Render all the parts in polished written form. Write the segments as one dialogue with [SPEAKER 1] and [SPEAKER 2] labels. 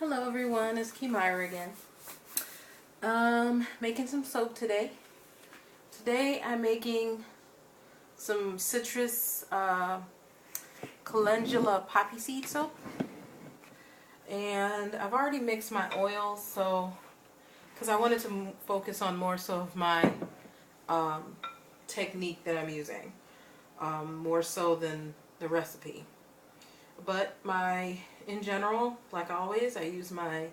[SPEAKER 1] Hello everyone, it's Kimira again. Making some soap today. Today I'm making some citrus calendula poppy seed soap. And I've already mixed my oils, so because I wanted to focus on more so of my technique that I'm using, more so than the recipe. But in general, like always, I use my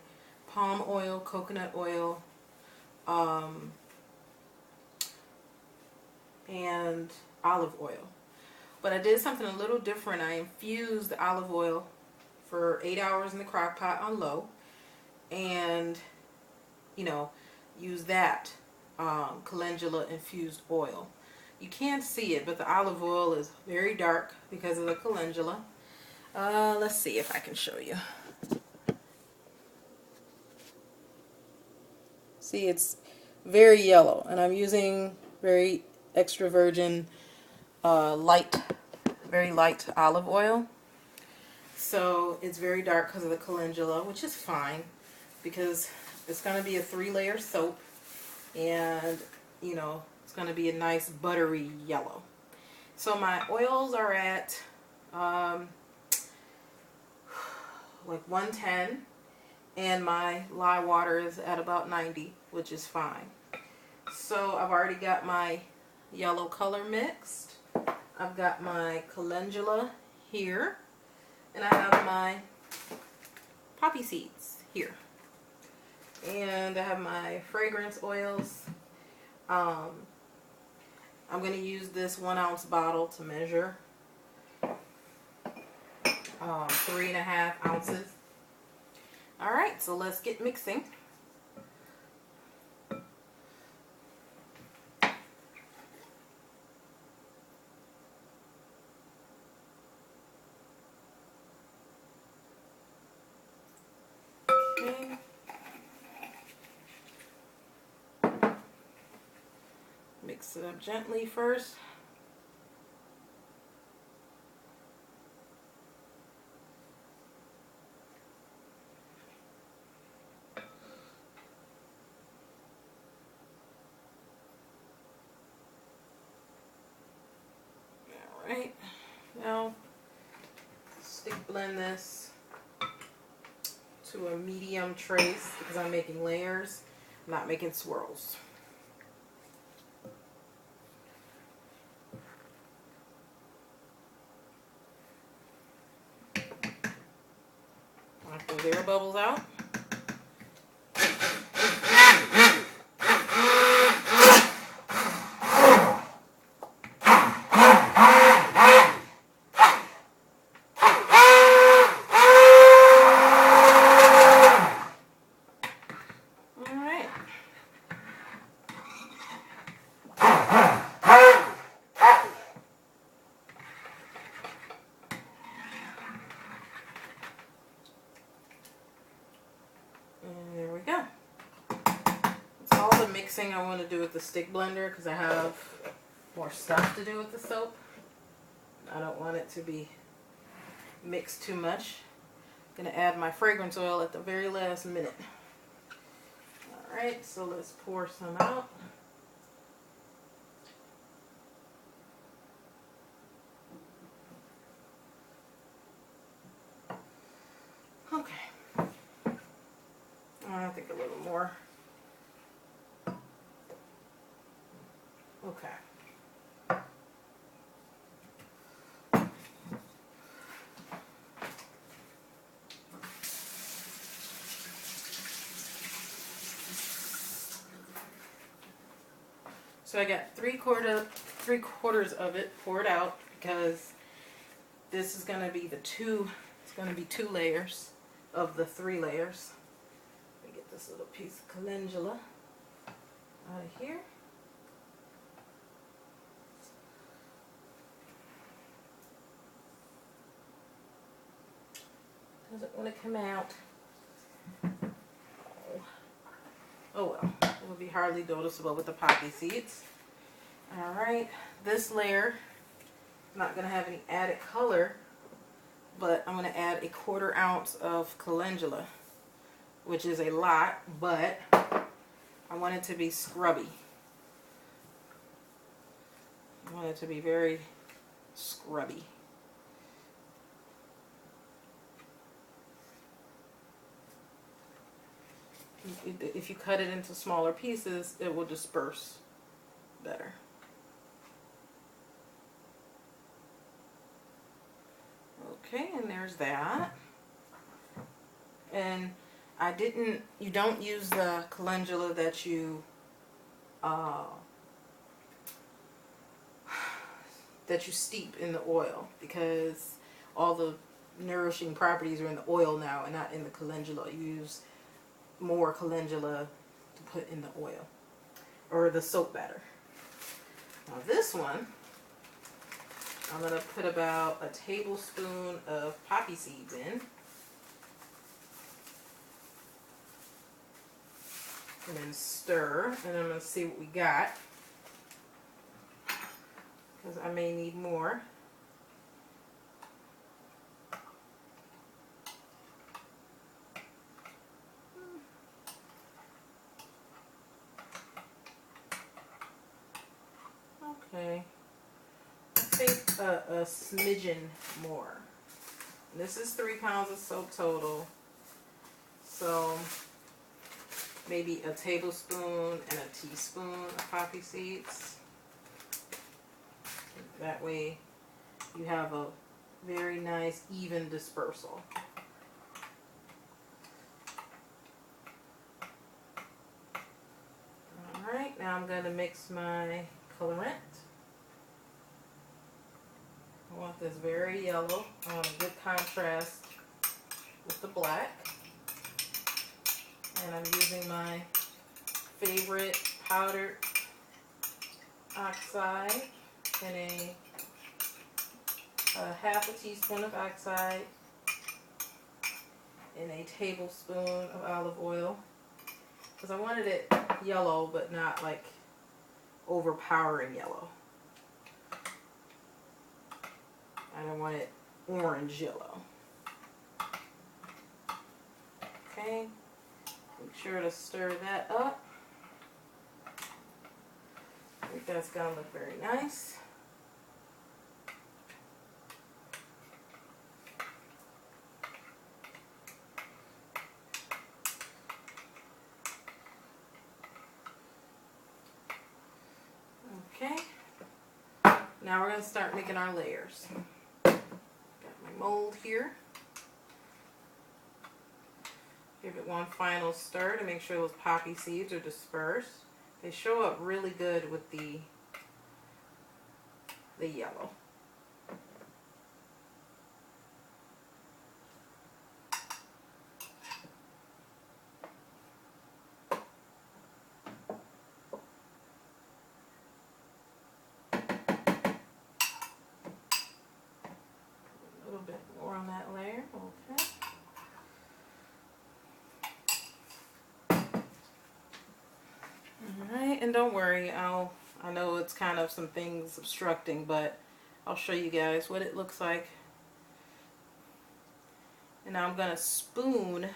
[SPEAKER 1] palm oil, coconut oil, and olive oil. But I did something a little different. I infused the olive oil for 8 hours in the crock pot on low, and use that calendula infused oil. You can't see it, but the olive oil is very dark because of the calendula. Let's see if I can show you. See, it's very yellow, and I'm using very extra virgin, very light olive oil. So it's very dark because of the calendula, which is fine because it's going to be a 3-layer soap, and it's going to be a nice buttery yellow. So my oils are at like 110, and my lye water is at about 90, which is fine. So I've already got my yellow color mixed. I've got my calendula here, and I have my poppy seeds here, and I have my fragrance oils. I'm going to use this 1-ounce bottle to measure 3.5 ounces. Alright, so let's get mixing. Okay. Mix it up gently first. Alright, now stick blend this to a medium trace because I'm making layers, I'm not making swirls. Knock those air bubbles out. And there we go. That's all the mixing I want to do with the stick blender because I have more stuff to do with the soap. I don't want it to be mixed too much. I'm going to add my fragrance oil at the very last minute. Alright, so let's pour some out. Okay. I think a little more. Okay. So I got three quarters of it poured out because this is going to be it's going to be 2 layers of the 3 layers. Let me get this little piece of calendula out of here. Doesn't want to come out. Oh well, it will be hardly noticeable with the poppy seeds. Alright, this layer is not going to have any added color, but I'm going to add a 1/4 ounce of calendula. which is a lot, but I want it to be scrubby. I want it to be very scrubby. If you cut it into smaller pieces, it will disperse better. Okay, and there's that. And you don't use the calendula that you steep in the oil, because all the nourishing properties are in the oil now and not in the calendula. You use more calendula to put in the oil or the soap batter. Now this one, I'm going to put about a tablespoon of poppy seeds in. And then stir, and I'm going to see what we got, because I may need more. Okay, I think a smidgen more. This is 3 pounds of soap total, so maybe a tablespoon and a teaspoon of poppy seeds. That way you have a very nice even dispersal. Alright, now I'm going to mix my colorant. I want this very yellow. I want a good contrast with the black. And I'm using my favorite powdered oxide and a half a teaspoon of oxide and a tablespoon of olive oil, because I wanted it yellow but not like overpowering yellow. I don't want it orange yellow. Okay. Make sure to stir that up. I think that's going to look very nice. Okay. Now we're going to start making our layers. Got my mold here. Give it one final stir to make sure those poppy seeds are dispersed. They show up really good with the yellow. A little bit more on that layer, okay. Alright, and don't worry, I know it's kind of some things obstructing, but I'll show you guys what it looks like. And now I'm going to spoon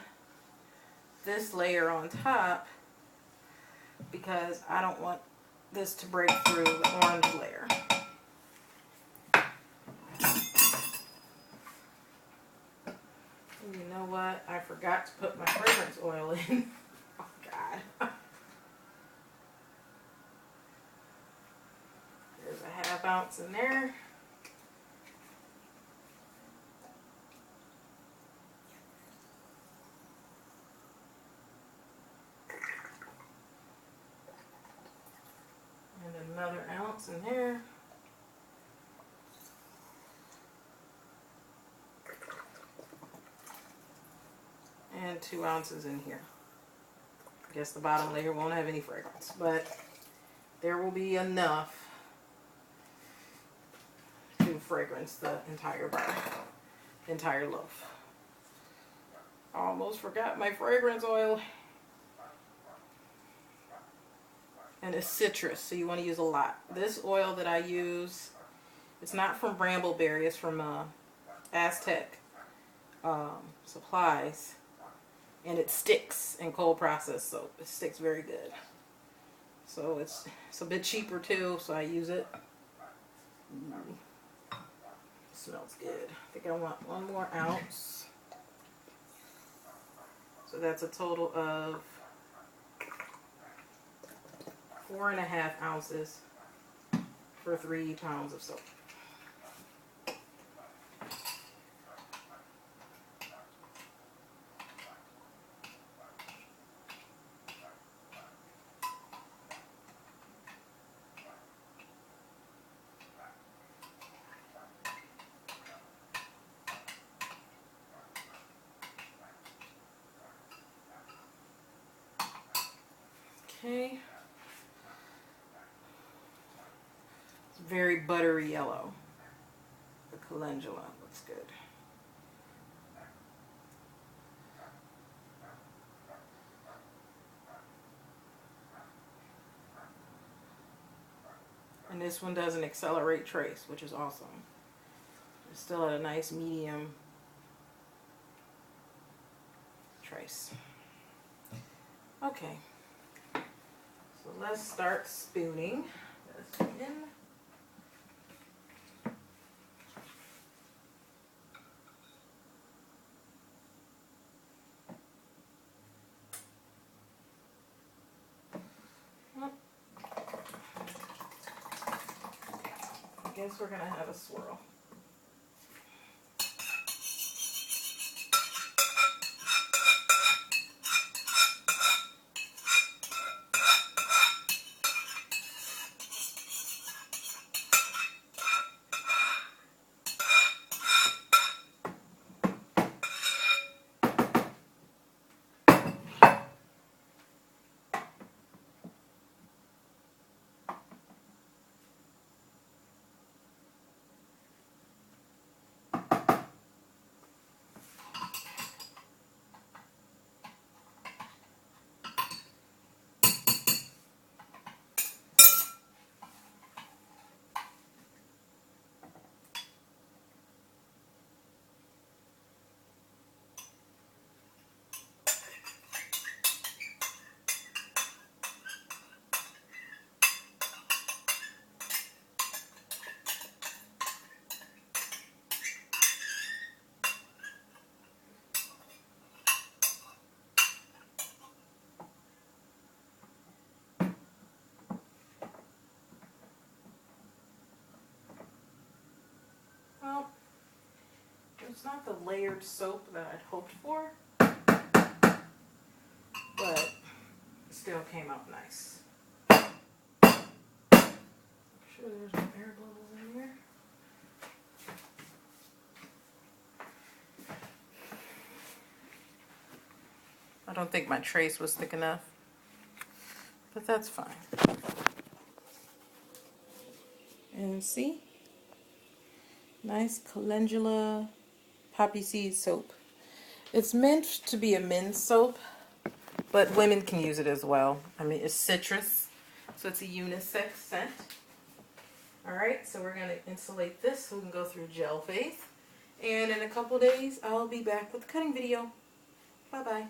[SPEAKER 1] this layer on top, because I don't want this to break through the orange layer. And you know what? I forgot to put my fragrance oil in. Oh God. There's a half ounce in there. And another ounce in there. And 2 ounces in here. I guess the bottom layer won't have any fragrance, but there will be enough to fragrance the entire bar, entire loaf. Almost forgot my fragrance oil. And it's citrus, so you want to use a lot. This oil that I use, it's not from Brambleberry, it's from Aztec Supplies. and it sticks in cold process soap. It sticks very good. So it's a bit cheaper too, so I use it. Smells good. I think I want 1 more ounce. So that's a total of 4.5 ounces for 3 pounds of soap. Okay. It's very buttery yellow. The calendula looks good. And this one doesn't accelerate trace, which is awesome. It's still at a nice medium trace. Okay. So let's start spooning this in. I guess we're gonna have a swirl. Well, it's not the layered soap that I'd hoped for, but it still came out nice. I'm sure there's no air bubbles in here. I don't think my trace was thick enough, but that's fine. And see? Nice calendula poppy seed soap. It's meant to be a men's soap, but women can use it as well. I mean, it's citrus, so it's a unisex scent. Alright, so we're going to insulate this so we can go through gel phase. And in a couple days, I'll be back with the cutting video. Bye-bye.